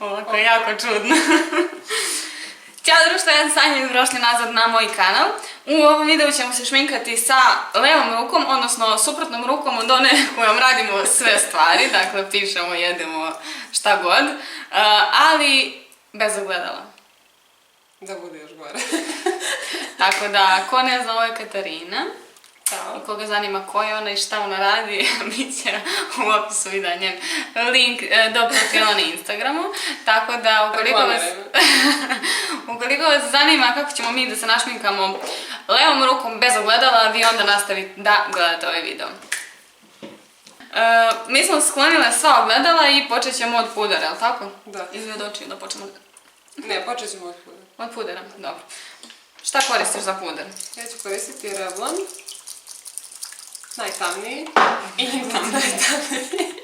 Ovako, jako čudno. Ćao društvo, ja sam Sanja i prošli nazad na moj kanal. U ovom videu ćemo se šminkati sa levom rukom, odnosno suprotnom rukom od one kojom radimo sve stvari, dakle pišemo, jedemo, šta god, ali bez ogledala. Da bude još gore. Tako da, ko ne zna, ovo je Katarina. Ćao. I koga zanima ko je ona i šta ona radi, bit će u opisu videa njen link do profila na Instagramu. Tako da, ukoliko vas zanima kako ćemo mi da se našminkamo levom rukom bez ogledala, vi onda nastavite da gledate ovaj video. Mi smo sklonile sva ogledala i počet ćemo od pudera, jel' tako? Da. Izgled očiju da počnemo... Ne, počet ćemo od pudera. Od pudera, dobro. Šta koristiš za puder? Ja ću koristiti Revlon. Najtamniji. I najtamniji.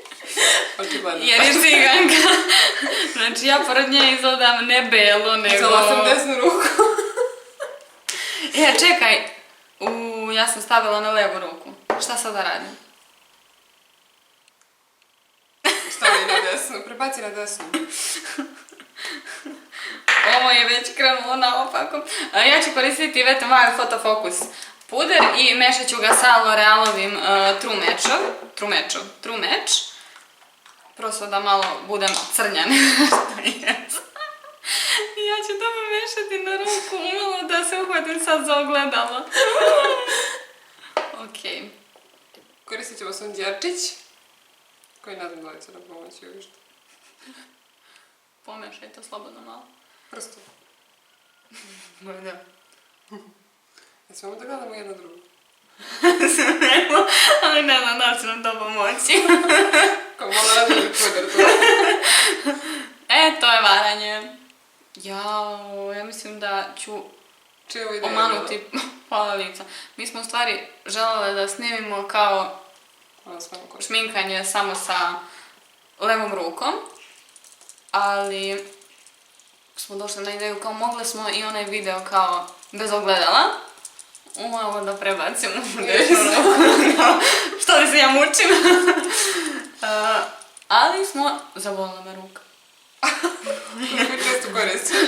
Očigledno. Jer je ciganka. Znači ja pored nje izgledam ne belo, nego... Uzela sam desnu ruku. Čekaj. Ja sam stavila na levu ruku. Šta sad da radim? Stavi na desnu. Prebaci na desnu. Ovo je već krenulo naopako. Ja ću koristiti Wet n Wild Photo Focus puder i mešat ću ga sa L'Orealovim True Match. Prosto da malo budem crnjan. I ja ću to pomešati na ruku, umalo da se uhvatim sad za ogledalo. Okej. Koristit ćemo sunđerčić. Koji ne znam da li će nam pomoći u što. Pomešaj to slobodno malo. Prstom. Da. Ja smemo da gledamo jedno drugo. Ali ne znam da će nam to pomoći. Kao malo različni puder to. To je varanje. Ja mislim da ću omanuti pola lica. Mi smo u stvari želele da snimimo kao šminkanje samo sa levom rukom, ali smo došli na ideju kao mogle smo i onaj video kao bez ogledala. Ovo da prebacim u desnu ruku. Što li se ja mučim? Ali smo zabolila me ruka. Kako često koristiš?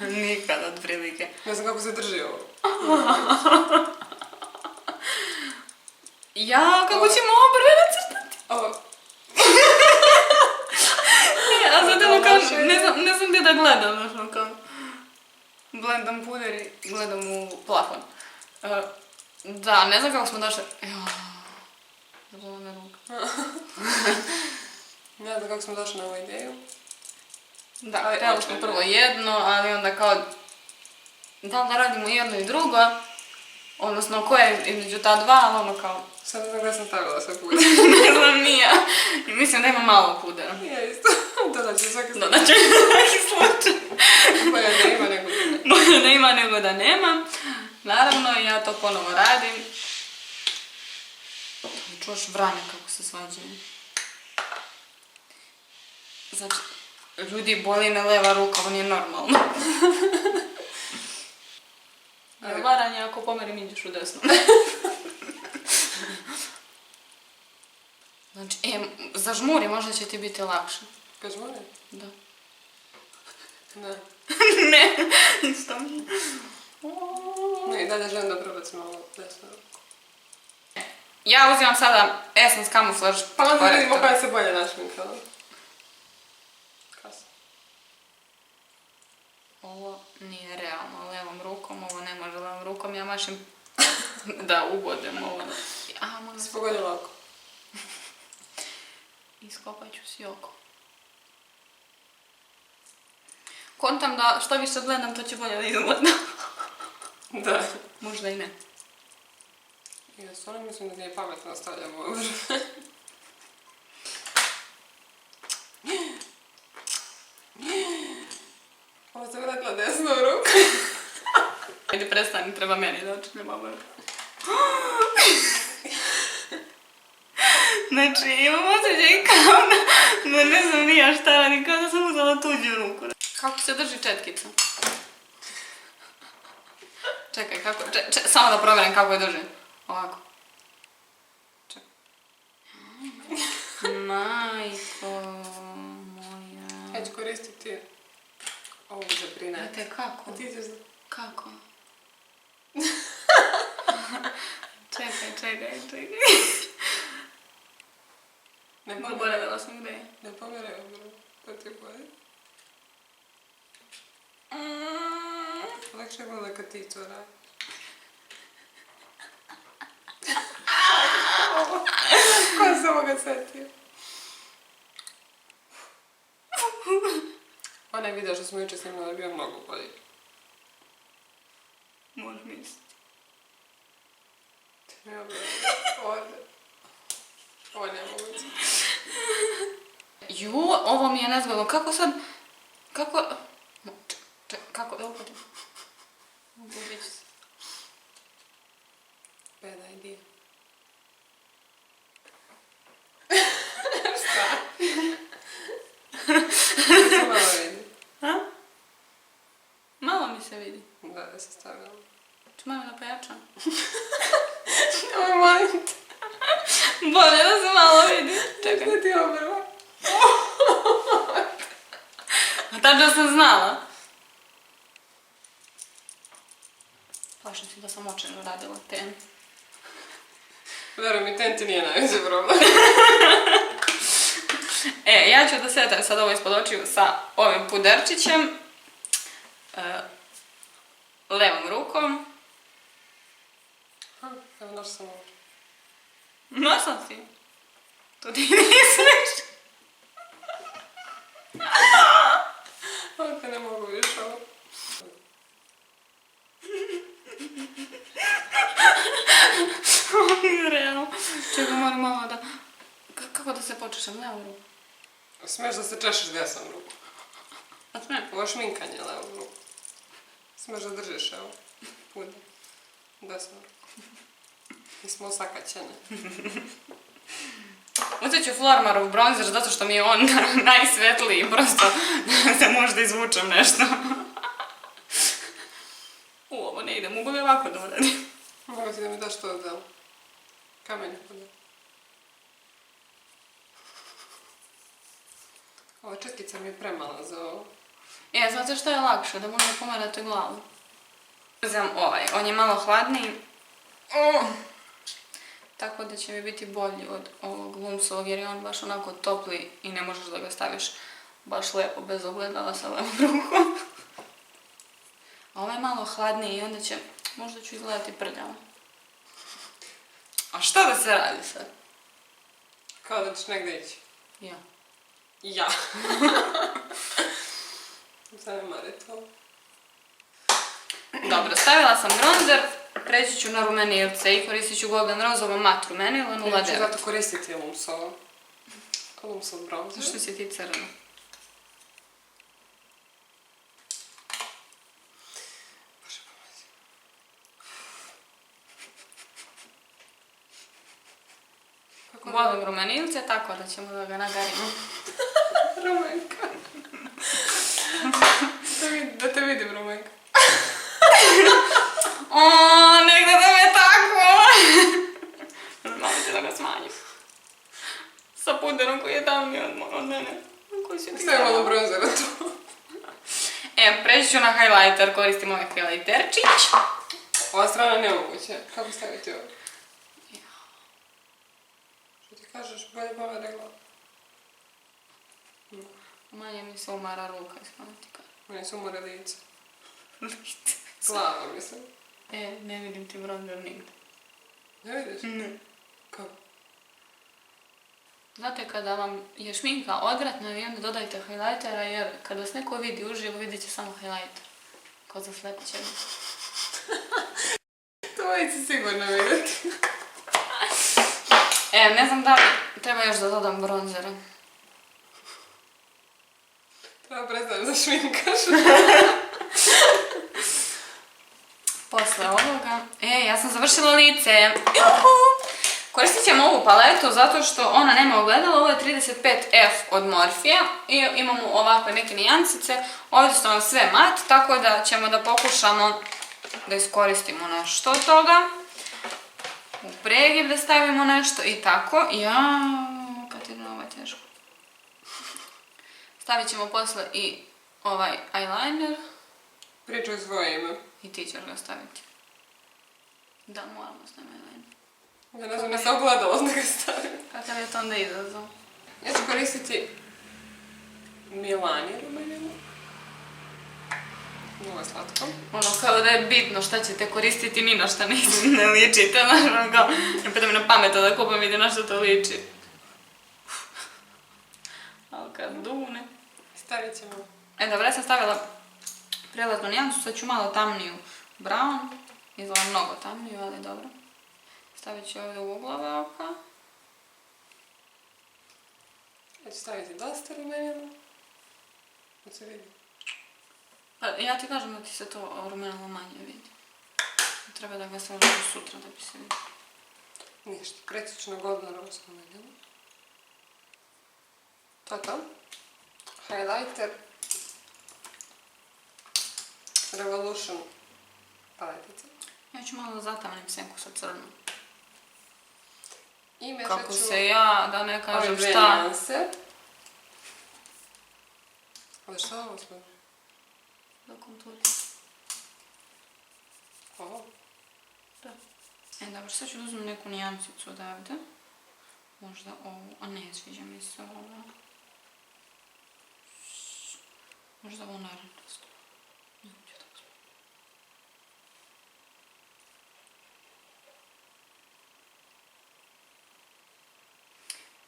Nikad od prilike. Ne znam kako se drži ovo. Kako ćemo ovo prve nacrtati? Ovo. A zato kao, ne znam gdje da gledam, znači kao, blendam puder i gledam u plafon. Da, ne znam kako smo došli. Zabolila me ruka. Ne znam kako smo došli na ovu ideju. Da, trebali smo prvo jedno, ali onda kao, da li da radimo jedno i drugo, odnosno ko je između ta dva, ali ono kao... Sad ne znam gdje sam stavila sve puder. Ne znam ni ja. I mislim da ima malo pudera. Ja isto. Dodat ću svaki slučaj. Dodat ću svaki slučaj. Bolje da ima nego da nema. Bolje da ima nego da nema. Naravno, ja to ponovo radim. Čuš vrane kako se svađaju. Znači, ljudi, boli me leva ruka, ovo nije normalno. Varanje, ako pomerim, ideš u desnu. Znači, zažmuri, možda će ti biti lakše. Kad žmuri? Da. Ne. Ne, isto mi. Ne, i dalje želim da prebacim ovo desno. Ja uzimam sada Essence Camouflage Pa onda korektor. vidimo koja se bolje našminkala. Kasno. Ovo nije realno levom rukom, ovo ne može levom rukom, ja mašem da ubodem ovo. Si pogodila oko. Iskopat ću si oko. Kontam da što više gledam, to će bolje da izgleda. Da. Možda i ne. Ja stvarno mislim da nije pametno da stavljamo ovo vrve. Ovo sam rekla desnu ruku. Ajde, prestani, treba meni da očinem ovo. Znači, imam osjećaj kao da ne znam ni ja šta radi, kao da sam uzela tuđu ruku. Kako se drži četkica? Čekaj, kako... Samo da provjerim kako je drži. Ovako. Čekaj. Majko moja... ću koristiti ovo za brinet. Znate kako? A ti ćeš za... Kako? Čekaj. Ne Zaboravila sam gdje je. Ne pomjeraj obru. To ti je bolje. Lakše je bilo kad ti to radiš. Ko se ovoga setio? Onaj video što smo jučer snimali bio mnogo bolji. Možeš misliti. Ne obravim. Ovdje. Ovo nije moguće. Ju, ovo mi je nezgodno. Kako sad... Kako... Kako... Evo potim. Gubit ću se. Bad idea. Šta? Da se malo vidi. Ha? Malo mi se vidi. Da se stavila. Ču malo da pojačam. Nemoj molim te. Bolje da se malo vidi. Čekaj da ti obrva. A tačno sam znala. Plašim se da sam očajno radila ten. Veruj mi, ten ti nije najveći problem. Ja ću da setam sad ovo ispod očiju sa ovim puderčićem. Levom rukom. Evo noš sam ovo. Nosam si. To ti misliš? Ovdje ne mogu više ovo. Realno. Čekaj, moram malo da... Kako da se počešem levom ruku? Smiješ da se češeš desnom ruku. A smijem? Ovo šminkanje levom ruku. Smiješ da držiš evo. Puder. Desnom ruku. Mi smo osakaćene. Uzet ću Flormarov bronzer zato što mi je on najsvetliji, prosto da se možda izvučem nešto. Ovo ne ide, mogu li ovako da uradim? Mogu ti da mi daš to odelo. Kamen puder. Ova četkica mi je premala za ovo. Znate što je lakše? Da možda pomerate glavu. Uzem ovaj, on je malo hladniji. Tako da će mi biti bolji od ovog Lumsovog jer je on baš onako topli i ne možeš da ga staviš baš lijepo bez ogledala sa levom rukom. A ovaj je malo hladniji i onda će, možda ću izgledati prljavo. A šta da se radi sad? Kao da ćeš negdje ići. Ja. Ja. Zanemari to. Dobro, stavila sam bronzer, preći ću na rumenilce i koristit ću Golden Roseovo mat rumenilo 0,9. Ja ću zato koristiti Lumsovo. Lumsov bronzer. Zašto si ti crna? Bože pomozi. Volim rumenilce, tako da ćemo da ga nagarimo. Rumenka. Da te vidim, Rumenka. Negdje da me tako! Malo ću da ga smanjim. Sa puderom koji je tamniji od mene. Koji si ti Stavi malo bronzera tu. Preći ću na highlighter, koristim ovaj highlighterčić. Ova strana nemoguće. Kako staviti ovo? Što ti kažeš? Bolje pomere glavu. Manje mi se umara ruka, iskreno ti kažem. Meni se umore lice. Lice. Glava, mislim. Ne vidim ti bronzer nigdje. Ne vidiš? Ne. Kako? Znate, kada vam je šminka odvratna i onda dodajte highlightera jer kada vas neko vidi uživo, vidit će samo highlighter. Kao za sledećeg. To će sigurno vidjeti. Ne znam da li treba još da dodam bronzera. Treba prestaviti za šminkaš. Posle ovoga... ja sam završila lice. Koristit ćemo ovu paletu zato što ona nema ogledala. Ovo je 35F od Morphe i imamo ovakve neke nijansice. Ovdje su nam sve mat, tako da ćemo da pokušamo da iskoristimo nešto od toga. U pregib da stavimo nešto i tako. Katirina, ovo je teško. Stavit ćemo posle i ovaj eyeliner. Pričaj svoje ime. I ti ćeš ga staviti. Da, moramo staviti eyeliner. Ja ne znam, ne sam ogledala da ga stavim. Kakav je to onda izazov? Ja ću koristiti Milani rumeninu. Ovo je slatko. Ono, kao da je bitno šta ćete koristiti, ni na šta ne ličite, znaš, ono kao, ne pada mi na pamet da kupam vidi na što to liči. Ali kad dune. Stavit ćemo. Dobro, ja sam stavila prelaznu nijansu, sad ću malo tamniju brown. Izgleda mnogo tamniju, ali dobro. Stavit ću ovdje u uglove oka. Ja ću staviti dosta rumeninu. Da se vidi. Ja ti kažem da ti se to rumenilo manje vidi. Treba da ga stavljamo sutra da bi se vidi. Ništa, prečično godno roz rumeninu. To. Highlighter. Revolution paletica. Ja ću malo zatamnim senku sa crnom. I mešat ću... Kako se ja, da ne kažem ove dve šta. nijanse. Ali šta ovo smo? Da konturi. Ovo? Da. Dobro, sad ću da uzmem neku nijansicu odavde. Možda ovu, a ne, sviđa mi se ovo. Možda ovo narančasto. Neću da uzmem.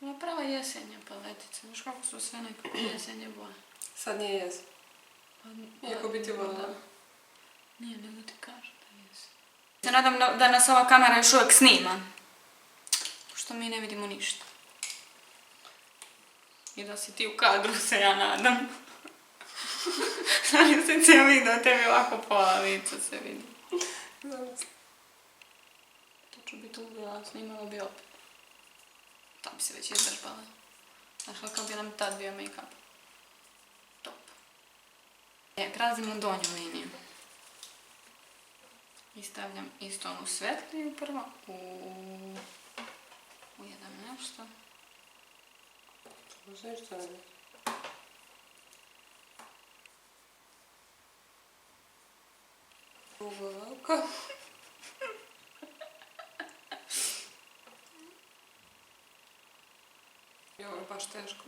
Ovo je prava jesenja paletica. Znaš kako su sve nekako jesenje boje. Sad nije jesen. Iako bi ti voljela. Nije, nego ti kažem da je jesen. Se nadam da nas ova kamera još uvijek snima. Što mi ne vidimo ništa. I da si ti u kadru, se ja nadam. Znam se cijel video, tebi ovako pola lica se vidi. To ću biti ubila, snimala bi opet. Tam bi se već izdržbala. Znaš kakav bi nam tad bio make-up. Top. Prelazimo donju liniju. I stavljam isto onu svetliju prvo u jedan nešto. To se ništa ne vidi. Ugovaka. I ovo je baš teško.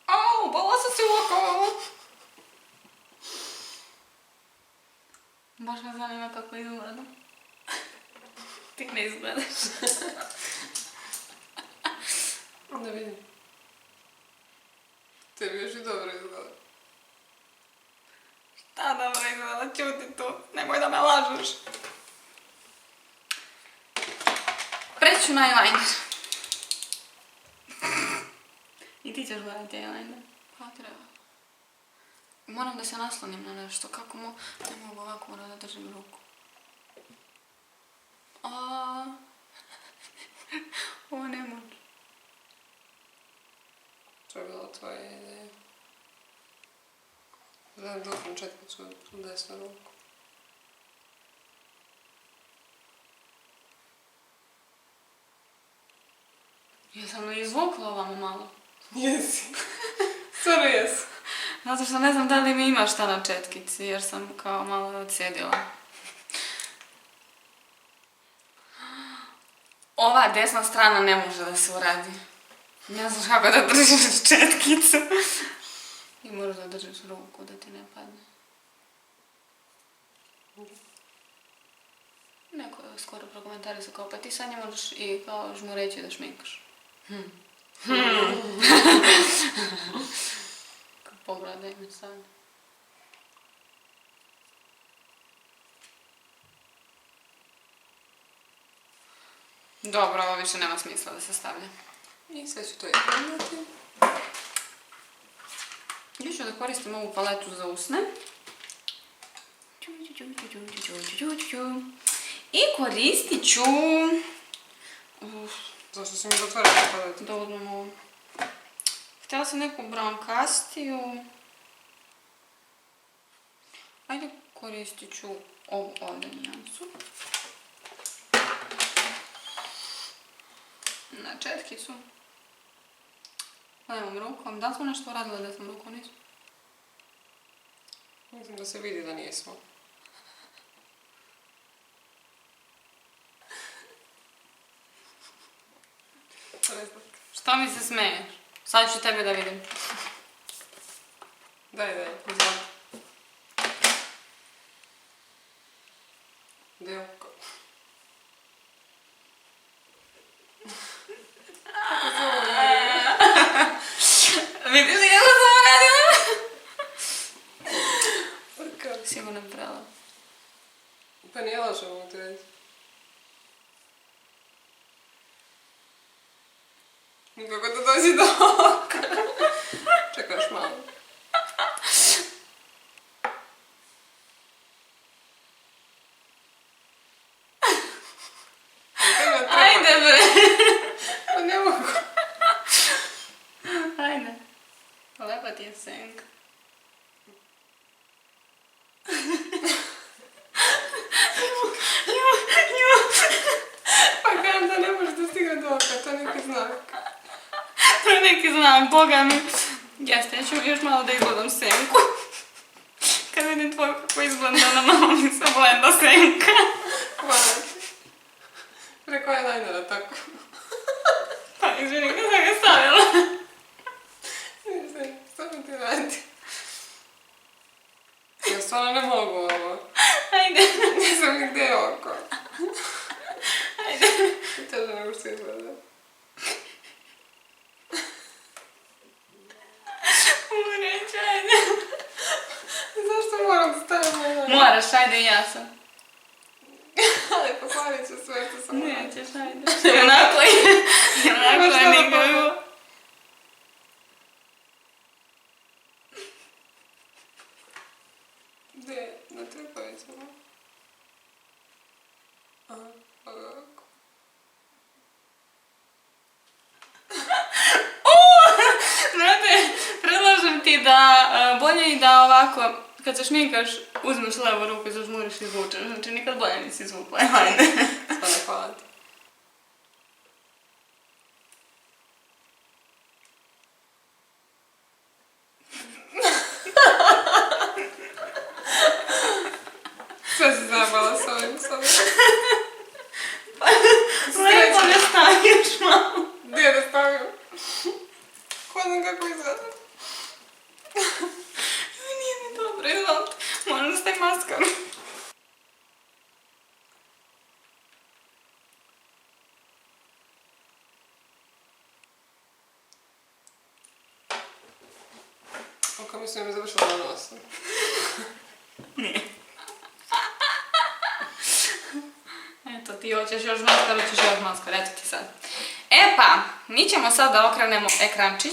Au, bala sam se u oko! Baš me zanima kako izgledam. Ti ne izgledaš. Da vidim. Tebi još i dobro izgleda. Šta dobro izgleda, čuti tu, nemoj da me lažeš. Preći ću na eyeliner. I ti ćeš gledati eyeliner. Pa treba. Moram da se naslonim na nešto, kako ne mogu ovako, moram da držim ruku. Ovo ne može. To je bila tvoja ideja. Gledam dupom četkicu u desnu ruku. Jesam li izvukla ovamo malo? Jesi. Stvarno jesi. Zato što ne znam da li mi ima šta na četkici, jer sam kao malo odsjedila. Ova desna strana ne može da se uradi. Ne znaš kako da držiš četkicu. I moraš da držiš ruku da ti ne padne. Neko je skoro prokomentarisao kao pa ti sad ne možeš i kao žmureći da šminkaš. Pogledaj me sad. Dobro, ovo više nema smisla da se stavlja. I sve ću to izgledati. Još ću da koristim ovu paletu za usne. I koristit ću... Zašto si mi zatvorila paletu? Da uzmem ovu. Htjela sam neku brankastiju. Ajde koristit ću ovu ovdje nijansu. Na četkicu. Levom rukom. Da li smo nešto radili desnom rukom? Nismo. Mislim da se vidi da nismo. Što mi se smeješ? Sad ću tebe da vidim. Daj. Izvoli. Gdje je oko? Vidiš li kako sam radila? Kako? Sigurno brala. Pa nije loše mogu ti reći. Nikako da dođi do oka. Čekaj još malo. Ajde bre! Pa ne mogu. Ajde. Lepa ti je senka. Pa kažem da ne možeš da stigne do oka, to je neki znak. To je neki znak, boga mi. Jeste, ja ću još malo da izgledam senku. Kad vidim tvoju kako izgleda, onda malo mi se blenda senka. Hvala ti. Preko eyelinera tako. Pa, izvini, kada sam ga stavila. Nisam, što mi ti radi? Ja stvarno ne mogu ovo. Ajde. Nisam ni gdje je oko. Ajde. Teže nego što izgleda. Umreću, ajde. Zašto moram da stavim ovo? Moraš, ajde i ja sam. Ali pokvarit ću sve što sam moram. Nećeš, ajde. Onako je nikako. Gdje? Na trepavicama? Aha, ovako. Znate, predlažem ti da bolje i da ovako, kad se šminkaš, uzmeš levu ruku i zažmuriš i izvučeš. Znači, nikad bolje nisi izvukla. Ajde. Stvarno hvala ti. Sve si zabala s ovim sada. Lepo ne staviš malo. Gdje da stavim? Ko znam kako izgleda? Nije mi dobro, izvolite. Moram da stavim maskaru. Oko mislim da mi završila na nosu. Nije. Eto, ti hoćeš još maskaru, ćeš još maskaru, eto ti sad. E pa, mi ćemo sad da okrenemo ekrančić.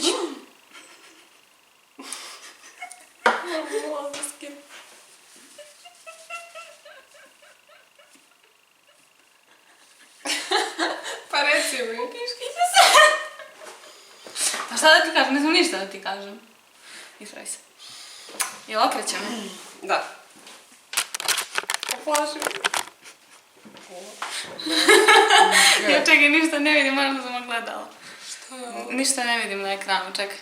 Pa reci mi. Piškiće se. Pa šta da ti kažem? Ne znam ništa da ti kažem. Ispravi se. Jel okrećemo? Da. Poplaši mi. Ja čekaj, ništa ne vidim, možda sam gledala. Što je ovo? Ništa ne vidim na ekranu, čekaj.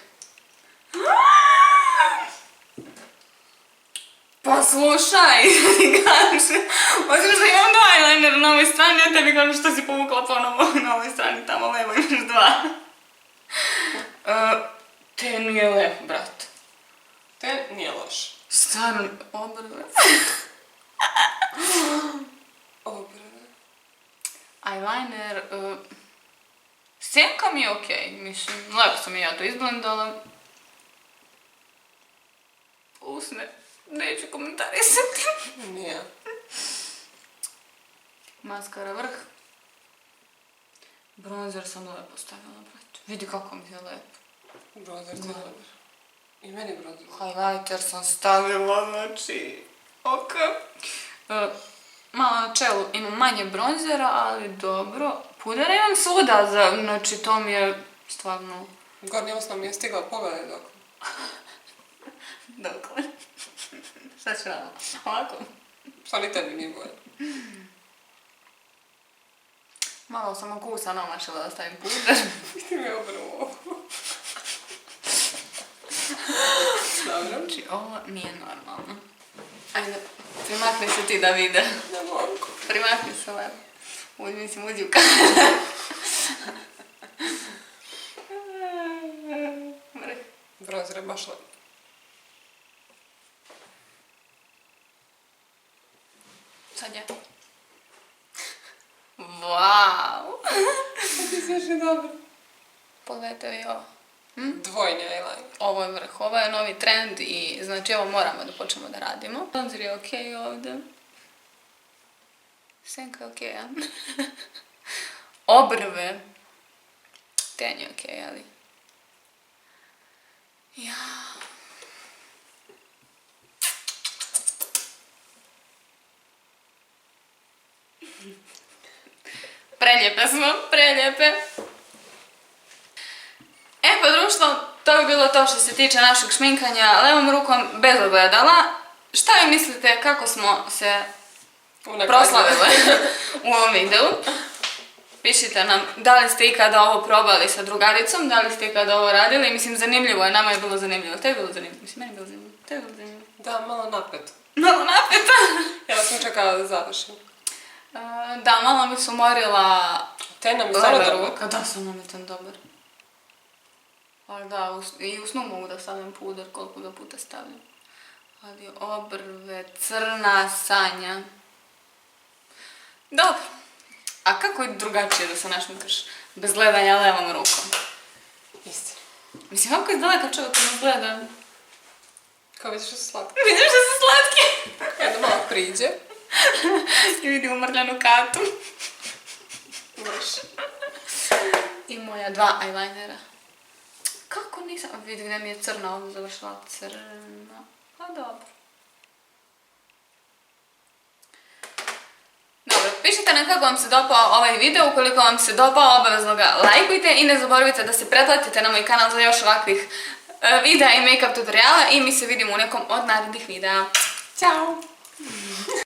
Pa slušaj, ti kažem. Osim što imam dva eyelinera na ovoj strani, a tebi kažem što si povukla ponovo na ovoj strani, tamo levo imaš dva. Te nije lep, brat. Te nije loš. Stvarno, obrve. Obrve. Eyeliner, senka mi je okej, mislim, lepo sam i ja to izblendala. Usne, neću komentarisati. Nije. Maskara vrh. Bronzer sam lepo stavila, brate. Vidi kako mi je lepo. Bronzer ti je dobar. I meni bronzer. Highlighter sam stavila, znači, ok. Malo na čelu imam manje bronzera, ali dobro. Pudera imam svuda, znači to mi je stvarno... Gornja usna mi je stigla, pogledaj dok. Dokle? Šta ću radila? Ovako? Šta ni tebi nije bolje. Malo sam okusa namašila da stavim puder. Ti mi obrnu ovo. Dobro. Znači, ovo nije normalno. Ajde, primakni se ti da vide. Ne mogu. Primakni se lepo. Mislim, uđi u kameru. Prozor je baš lepo. Sad je. Vau! Ti si još i dobro. Pogledajte vi ovo. Dvojni eyeliner. Ovo je vrh, ovo je novi trend i znači ovo moramo da počnemo da radimo. Bronzer je okej ovdje. Senka je okej, a? Obrve. Ten je okej, ali... Ja. Preljepe smo, preljepe. E pa društvo, to bi bilo to što se tiče našeg šminkanja levom rukom bez ogledala. Šta vi mislite kako smo se proslavile u ovom videu? Pišite nam da li ste ikada ovo probali sa drugaricom, da li ste ikada ovo radili. Mislim, zanimljivo je, nama je bilo zanimljivo. Te je bilo zanimljivo, mislim, meni je bilo zanimljivo. Te je bilo zanimljivo. Da, malo napet. Malo napeta. Ja sam čekala da završim. Da, malo mi su umorila Ten nam je stvarno leva dobro. ruka. Da, sam nam je ten dobar. Ali da, i u snu mogu da stavljam puder koliko ga puta stavljam. Ali obrve, crna sanja. Dobro. A kako je drugačije da se našminkaš bez gledanja levom rukom? Istina. Mislim, kako izdaleka čovjek ne gleda? Kao vidiš da su slatki. Vidiš da su slatki? Kada malo priđe. I vidi umrljanu katu. Baš. I moja 2 eyelinera. Kako nisam... Vidi gdje mi je crna, ovdje završila crna. Pa dobro. Dobro, pišite nam kako vam se dopao ovaj video. Ukoliko vam se dopao, obavezno ga lajkujte i ne zaboravite da se pretplatite na moj kanal za još ovakvih videa i make-up tutoriala i mi se vidimo u nekom od narednih videa. Ćao!